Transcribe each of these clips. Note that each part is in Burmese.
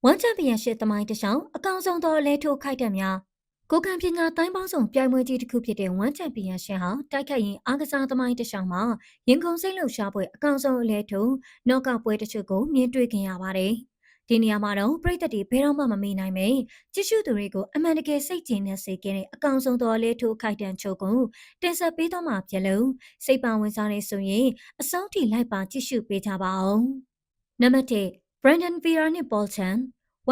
ဝမ်ချန်ပီယံရှစ်သမိုင်းတစ်လျှောက်အကောင်ဆုံးသောအလဲထိုးခိုက်တက်များကိုကန်ပညာတိုင်းပေါင်းစုံပြိုင်ပွဲကြီးတစ်ခုဖြစ်တဲ့ဝမ်ချန်ပီယံရှစ်ဟာတိုက်ခိုက်ရင်အားကစားသမိုင်းတစ်လျှောက်မှာရင်ကုန်စိတ်လှုပ်ရှားပွဲအကောင်ဆုံးအလဲထိုးနော့ကောက်ပွဲတစ်ချို့ကိုမြင်တွေ့ခင်ရပါတယ်။ဒီနေရာမှာတော့ပြည်သက်တွေဘယ်တော့မှမမေ့နိုင်ပဲကြည့်ရှုသူတွေကိုအမှန်တကယ်စိတ်ကြည်နဲ့စေခဲ့တဲ့အကောင်ဆုံးသောအလဲထိုးခိုက်တန်ချို့ကိုတင်ဆက်ပေးတော့မှာဖြစ်လို့စိတ်ပါဝင်စားနေဆိုရင်အဆုံးထိလိုက်ပါကြည့်ရှုပေးကြပါအောင်။နံပါတ်1 Brandon Vera နဲ့ Paul Chan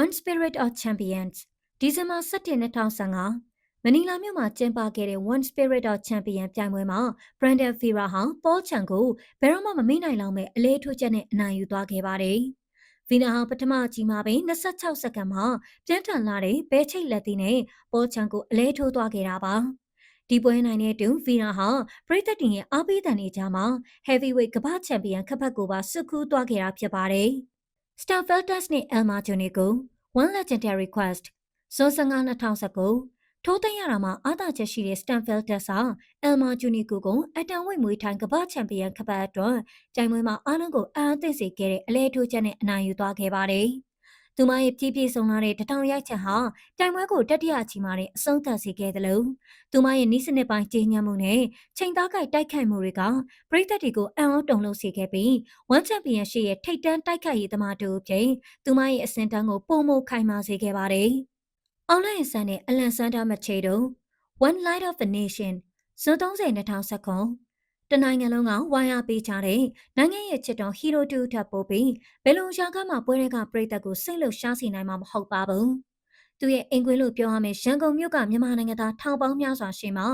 One Spirit of Champions ဒီဇင်ဘာ17 2015မနီလာမြို့မှာကျင်းပခဲ့တဲ့ One Spirit of Champions ပြိုင်ပွဲမှာ Brandon Vera ဟာ Paul Chan ကိုဘယ်တော့မှမမေ့နိုင်လောက်မဲ့အလေးထိုးချက်နဲ့အနိုင်ယူသွားခဲ့ပါတယ်။ Vera ဟာပထမအကြီးမှာပဲ26စက္ကန့်မှာပြင်းထန်လာတဲ့ဘဲချိတ်လက်သီးနဲ့ Paul Chan ကိုအလဲထိုးသွားခဲ့တာပါ။ဒီပွဲနိုင်တဲ့တူ Vera ဟာပရိသတ်တွေရဲ့အားပေးသံတွေကြားမှာ Heavyweight ကမ္ဘာချန်ပီယံခပတ်ကိုပါစုကူးသွားခဲ့တာဖြစ်ပါတယ်။ Stanfeltas နဲ့ Elmer Junico One Legendary Quest ဇွန်15 2019ထိုးသိမ်းရတာမှာအားသာချက်ရှိတဲ့ Stanfeltas ဟာ Elmer Junico ကိုအတန်ဝိတ်မွေးထိုင်ကမ္ဘာချန်ပီယံခပတ်အတွက်ပြိုင်ပွဲမှာအားလုံးကိုအားအသင့်စေခဲ့တဲ့အလဲထိုးချက်နဲ့အနိုင်ယူသွားခဲ့ပါတယ်။သူမရဲ့ပြည့်ပြည့်စုံလာတဲ့တထောင်ရိုက်ချက်ဟာပြိုင်ပွဲကိုတတိယချီမှာတဲ့အဆုံးသတ်စေခဲ့တယ်လို့သူမရဲ့နီးစနစ်ပိုင်းကြီးညံ့မှုနဲ့ချိန်သားကိုက်တိုက်ခိုက်မှုတွေကပရိသတ်တွေကိုအံ့ဩတုန်လှုပ်စေခဲ့ပြီးဝမ်ချန်ပီယံရှစ်ရဲ့ထိပ်တန်းတိုက်ခိုက်ရေးသမားတို့အပြင်သူမရဲ့အစင်တန်းကိုပုံမခိုင်မာစေခဲ့ပါတယ်။အောင်လိုက်ဆန်နဲ့အလန်ဆန်ဒါမချေတို့ One Light of the Nation ဇွန်30 2019တနိုင်ငံလုံးကဝိုင်းအားပေးကြတဲ့နိုင်ငံရဲ့ချစ်တော်ဟီရိုတူထပ်ပို့ပြီးဘယ်လိုရာကမှပွဲတွေကပရိသတ်ကိုစိတ်လှုပ်ရှားစေနိုင်မှာမဟုတ်ပါဘူး။သူရဲ့အင်ကွင်းလို့ပြောရမယ့်ရန်ကုန်မြို့ကမြန်မာနိုင်ငံသားထောင်ပေါင်းများစွာရှိမှ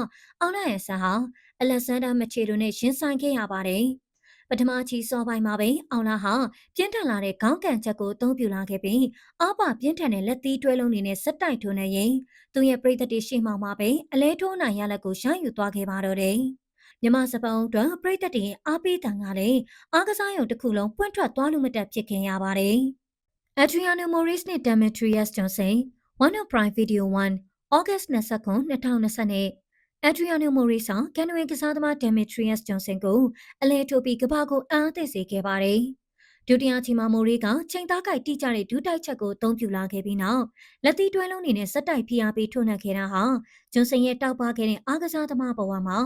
အောင်လိုက်ဆန်ဟာအလက်ဆန်ဒါမချေတို့နဲ့ရင်ဆိုင်ခဲ့ရပါတယ်။ပထမချီစောပိုင်းမှာပဲအောင်လာဟာပြင်းထန်လာတဲ့ခေါင်းကန်ချက်ကိုအသုံးပြုလာခဲ့ပြီးအားပါပြင်းထန်တဲ့လက်သီးတွဲလုံးတွေနဲ့စက်တိုက်ထိုးနေရင်သူရဲ့ပရိသတ်တွေရှေ့မှောက်မှာပဲအလဲထိုးနိုင်ရလက်ကိုရယူသွားခဲ့ပါတော့တယ်။မြမစပုံးအတွက်ပရိသတ်တွေအားပေးတန်ကလည်းအားကစားရုံတစ်ခုလုံးပွင့်ထွက်သွားလို့မတက်ဖြစ်ခင်ရပါတယ်။ Adriano Moraes နဲ့ Demetrius Johnson One of Prime Video 1 August 29 2020နဲ့Adriano Moraes ကကန်နဝေကစားသမား Demetrius Johnson ကိုအလဲထိုးပြီးကဘာကိုအားသိစေခဲ့ပါတယ်။ဒုတိယချီမှာမိုရီကချိန်သားကိုက်တိကျတဲ့ဒူးတိုက်ချက်ကိုအသုံးပြုလာခဲ့ပြီးနောက်လက်သီးတွဲလုံးတွေနဲ့စက်တိုက်ဖိအားပေးထိုးနှက်ခဲ့တာဟာဂျွန်ဆန်ရဲ့တောက်ပခဲ့တဲ့အားကစားသမားဘဝမှာ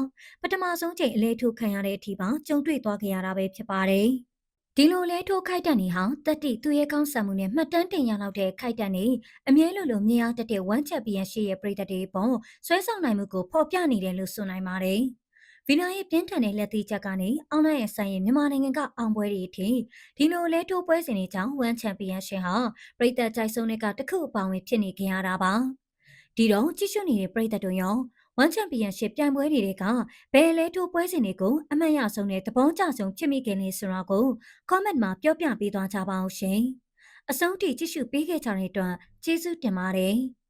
ပထမဆုံးချိန်အလဲထိုးခံရတဲ့အထိပါကြုံတွေ့သွားခဲ့ရတာပဲဖြစ်ပါတယ်။ဒီလိုလဲထိုးခိုက်တန်နေဟာတက်တိသူရဲ့ကောင်းဆံမှုနဲ့မှတ်တမ်းတင်ရလောက်တဲ့ခိုက်တန်နေအမြဲလိုမြင်အားတက်တဲ့ဝမ်ချက်ပီယံရှိရဲ့ပြည်သက်တွေပေါ်ဆွဲဆောင်နိုင်မှုကိုဖော်ပြနေတယ်လို့ဆိုနိုင်ပါတယ်။ဗီနာရဲ့ပြင်းထန်တဲ့လက်သီးချက်ကနေအောင်လိုက်ရဲ့ဆိုင်ရဲ့မြန်မာနိုင်ငံကအောင်ပွဲတွေအထိဒီလိုလဲထိုးပွဲစဉ်တွေကြောင့်ဝမ်ချန်ပီယံရှင်ဟာပြည်သက်ကြိုက်ဆုံးတဲ့ကတစ်ခုအပောင်ဝင်ဖြစ်နေကြရတာပါ။ဒီတော့ကြည့်ရှုနေတဲ့ပြည်သက်တို့ရောဝမ်ချန်ပီယံရှစ်ပြိုင်ပွဲတွေကဘယ်လဲထိုးပွဲစဉ်တွေကိုအမှတ်ရဆုံးတဲ့သဘောကျဆုံးဖြစ်မိခဲ့လဲဆိုတာကို comment မှာပြောပြပေးသွားကြပါအောင်ရှင်။အဆုံးထိကြည့်ရှုပေးခဲ့ကြတဲ့အတွက်ကျေးဇူးတင်ပါတယ်။